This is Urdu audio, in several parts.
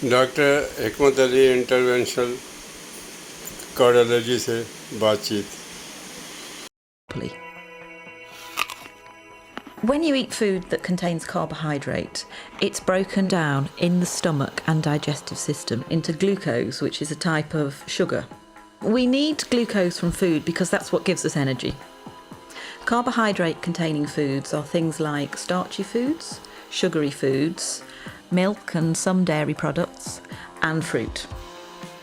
ڈاکٹر حکمت علی انٹرونشنل کارڈیالوجی سے بات چیت. When you eat food that contains carbohydrate, it's broken down in the stomach and digestive system into glucose, which is a type of sugar. We need glucose from food because that's what gives us energy. Carbohydrate-containing foods are things like starchy foods, sugary foods, milk and some dairy products, and fruit.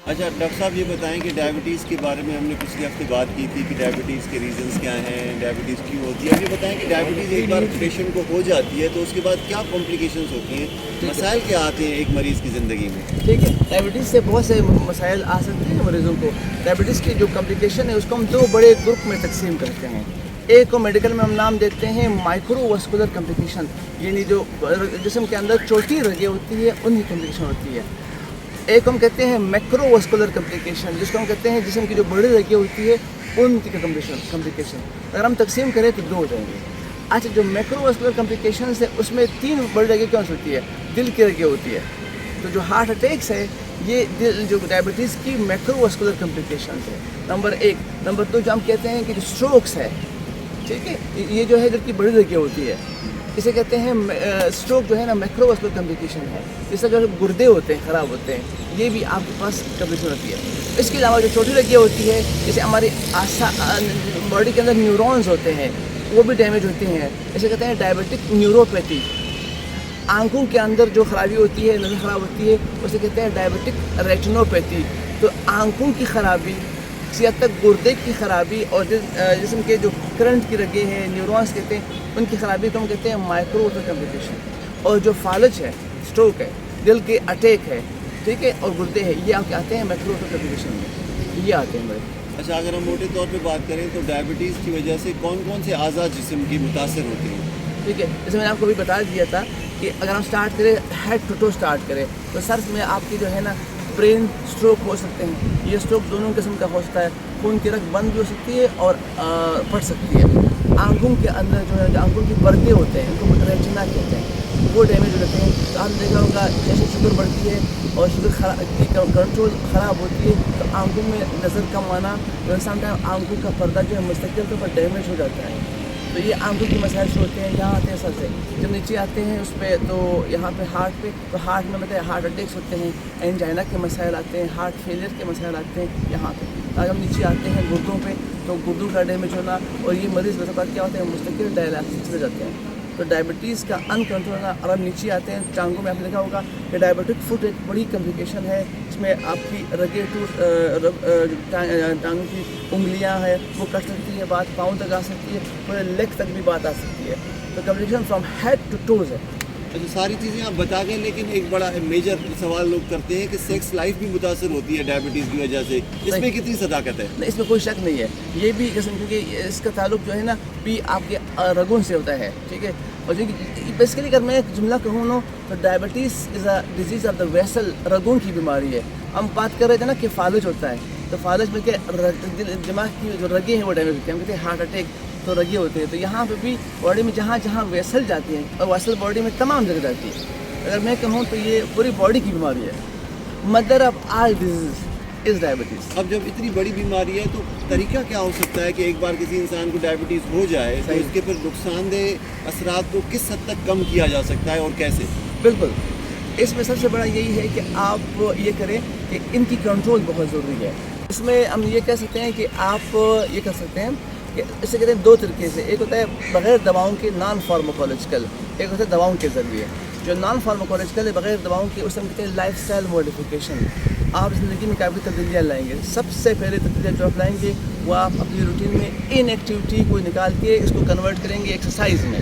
اچھا ڈاکٹر صاحب یہ بتائیں کہ ڈائبٹیز کے بارے میں ہم نے پچھلے ہفتے بات کی تھی کہ ڈائبٹیز کے ریزنس کیا ہیں, ڈائبٹیز کیوں ہوتی ہے. اب یہ بتائیں کہ ڈائبٹیز ایک بار پیشنٹ کو ہو جاتی ہے تو اس کے بعد کیا کمپلیکیشنس ہوتی ہیں, مسائل کیا آتے ہیں ایک مریض کی زندگی میں؟ ٹھیک ہے, ڈائبٹیز سے بہت سے مسائل آ سکتے ہیں مریضوں کو. ڈائبٹیز کی جو کمپلیکیشن ہے اس کو ہم دو بڑے گروپ میں تقسیم کرتے ہیں. ایک کو میڈیکل میں ہم نام دیتے ہیں مائکرو واسکولر کمپلیکیشن, یعنی جو جسم کے اندر چھوٹی رگیں ہوتی ہے ان کی کمپلیکیشن ہوتی ہے. ایک ہم کہتے ہیں میکرو واسکولر کمپلیکیشن, جس کو ہم کہتے ہیں جسم کی جو بڑی رگیں ہوتی ہے ان کی کمپلیکیشن. اگر ہم تقسیم کریں تو دو ہو جائیں گے. اچھا, جو میکرو واسکولر کمپلیکیشنز ہے اس میں تین بڑی رگیں کون سی ہوتی ہے؟ دل کی رگیں ہوتی ہے. تو جو ہارٹ اٹیکس ہے یہ جو ڈائبٹیز کی میکرو واسکولر کمپلیکیشنز ہے, نمبر ایک. نمبر دو جو ہم کہتے ہیں کہ جو اسٹروکس ہے, ٹھیک ہے, یہ جو ہے دل کی بڑی رگیں ہوتی ہے, اسے کہتے ہیں اسٹروک جو ہے نا میکرو واسکولر کمپلیکیشن ہے. جس سے جو گردے ہوتے ہیں خراب ہوتے ہیں, یہ بھی آپ کے پاس کمپلیکیشن ہوتی ہے. اس کے علاوہ جو چھوٹی رگیں ہوتی ہے, جیسے ہماری باڈی کے اندر نیورونز ہوتے ہیں وہ بھی ڈیمیج ہوتے ہیں. اسے کہتے ہیں ڈائبٹک نیوروپیتھی. آنکھوں کے اندر جو خرابی ہوتی ہے, نظر خراب ہوتی ہے, اسے کہتے ہیں ڈائبٹک ریٹینوپیتھی. تو آنکھوں کی خرابی, کسی حد تک گردے کی خرابی اور جسم کے جو کرنٹ کی رگیں ہیں, نیورونز کہتے ہیں, ان کی خرابی کو ہم کہتے ہیں مائکرو واسکولر کمپلیکیشن. اور جو فالج ہے, اسٹروک ہے, دل کے اٹیک ہے, ٹھیک ہے, اور گردے ہیں, یہ آپ کے آتے ہیں میکرو واسکولر کمپلیکیشن میں, یہ آتے ہیں میرے. اچھا, اگر ہم موٹے طور پہ بات کریں تو ڈائبٹیز کی وجہ سے کون کون سے اعضاء جسم کی متاثر ہوتے ہیں؟ ٹھیک ہے, جیسے میں نے آپ کو بھی بتا دیا تھا کہ اگر ہم سٹارٹ کریں ہیڈ ٹو ٹو سٹارٹ کریں تو سر میں آپ کی جو ہے نا برین اسٹروک ہو سکتے ہیں. یہ اسٹروک دونوں قسم کا ہو سکتا ہے. خون کی رگ بند بھی ہو سکتی ہے اور پھٹ سکتی ہے. آنکھوں کے اندر جو ہے جو آنکھوں کی پردے ہوتے ہیں ان کو ریٹنا کہتے ہیں, وہ ڈیمیج ہو جاتے ہیں. تو آپ نے دیکھا ہوگا جیسے شوگر بڑھتی ہے اور شوگر کی کنٹرول خراب ہوتی ہے تو آنکھوں میں نظر کم آنا, سم ٹائم آنکھوں کا پردہ جو ہے مستقل طور پر ڈیمیج ہو جاتا ہے. تو یہ آنکھوں کی مسائل شروع ہوتے ہیں, یہاں آتے ہیں سر سے, جب نیچے آتے ہیں اس پہ تو یہاں پہ ہارٹ پہ, تو ہارٹ میں بتائیں ہارٹ اٹیکس ہوتے ہیں, انجائنا کے مسائل آتے ہیں, ہارٹ فیلئر کے مسائل آتے ہیں یہاں پہ. اگر ہم نیچے آتے ہیں گردوں پہ تو گردوں کا ڈیمیج ہونا, اور یہ مریض بس کیا ہوتے ہیں مستقل ڈائلسس سے جاتے ہیں. تو ڈائبٹیز کا ان کنٹرول ہونا. اور ہم نیچے آتے ہیں ٹانگوں میں, آپ نے دیکھا ہوگا کہ ڈائبٹک فٹ ایک بڑی کمپلیکیشن ہے. اس میں آپ کی رگیں ٹانگوں کی انگلیاں ہیں وہ کٹ سکتی ہے, بات پاؤں تک آ سکتی ہے, پورے لیگ تک بھی بات آ سکتی ہے. تو complication from head to toes ہے. اچھا, ساری چیزیں آپ بتا گئے, لیکن ایک بڑا میجر سوال لوگ کرتے ہیں کہ سیکس لائف بھی متاثر ہوتی ہے ڈائبٹیز کی وجہ سے, اس میں کتنی صداقت ہے؟ اس میں کوئی شک نہیں ہے. یہ بھی کیونکہ اس کا تعلق جو ہے نا بھی آپ کے رگوں سے ہوتا ہے, ٹھیک ہے. اور بیسیکلی اگر میں ایک جملہ کہوں نا تو diabetes is a disease of the vessel, رگوں کی بیماری ہے. ہم بات کر رہے تھے نا کہ فالج ہوتا ہے, تو فالج میں کہ دماغ کی جو رگیں ہیں وہ ڈیمیج ہوتی ہیں. ہم کہتے ہیں ہارٹ اٹیک, تو رگیں ہوتے ہیں. تو یہاں پہ بھی باڈی میں جہاں جہاں ویسل جاتی ہیں, اور ویسل باڈی میں تمام جگہ جاتی ہے. اگر میں کہوں تو یہ پوری باڈی کی بیماری ہے. Mother of all disease is diabetes. اب جب اتنی بڑی بیماری ہے تو طریقہ کیا ہو سکتا ہے کہ ایک بار کسی انسان کو ڈائبٹیز ہو جائے تو اس کے پھر نقصان دہ اثرات کو کس حد تک کم کیا جا سکتا ہے اور کیسے؟ بالکل, اس میں سب سے بڑا یہی ہے کہ آپ یہ کریں کہ ان کی کنٹرول بہت ضروری ہے. اس میں ہم یہ کہہ سکتے ہیں کہ آپ یہ کر سکتے ہیں کہ اسے کہتے ہیں دو طریقے سے. ایک ہوتا ہے بغیر دواؤں کے نان فارماکولوجیکل, ایک ہوتا ہے دواؤں کے ذریعے. جو نان فارماکولوجیکل ہے بغیر دواؤں کے, اسے ہم کہتے ہیں لائف اسٹائل موڈیفیکیشن. آپ زندگی میں کافی تبدیلیاں لائیں گے. سب سے پہلے تبدیلیاں جو آپ لائیں گے وہ آپ اپنی روٹین میں ان ایکٹیویٹی کو نکال کے اس کو کنورٹ کریں گے ایکسرسائز میں.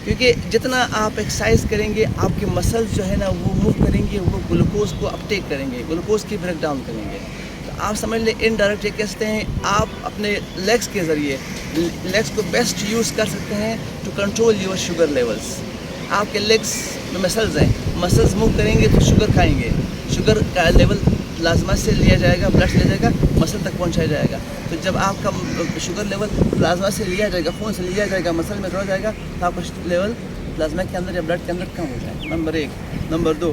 کیونکہ جتنا آپ ایکسرسائز کریں گے آپ کے مسلز جو ہے نا وہ موو کریں گے, وہ گلوکوز کو اپٹیک کریں گے, گلوکوز کی بریک ڈاؤن کریں گے. تو آپ سمجھ لیں انڈائریکٹ یہ کہہ سکتے ہیں آپ اپنے لیگس کے ذریعے لیگس کو بیسٹ یوز کر سکتے ہیں to control your sugar levels. آپ کے لیگس میں مسلز ہیں, مسلز موو کریں گے تو شوگر کھائیں گے, شوگر کا لیول پلازما سے لیا جائے گا, بلڈ سے لیا جائے گا, مسل تک پہنچایا جائے گا. تو جب آپ کا شوگر لیول پلازما سے لیا جائے گا, خون سے لیا جائے گا, مسل میں جوڑا جائے گا, تو آپ کا لیول پلازما کے اندر یا بلڈ کے اندر کم ہو جائے گا. نمبر ایک. نمبر دو,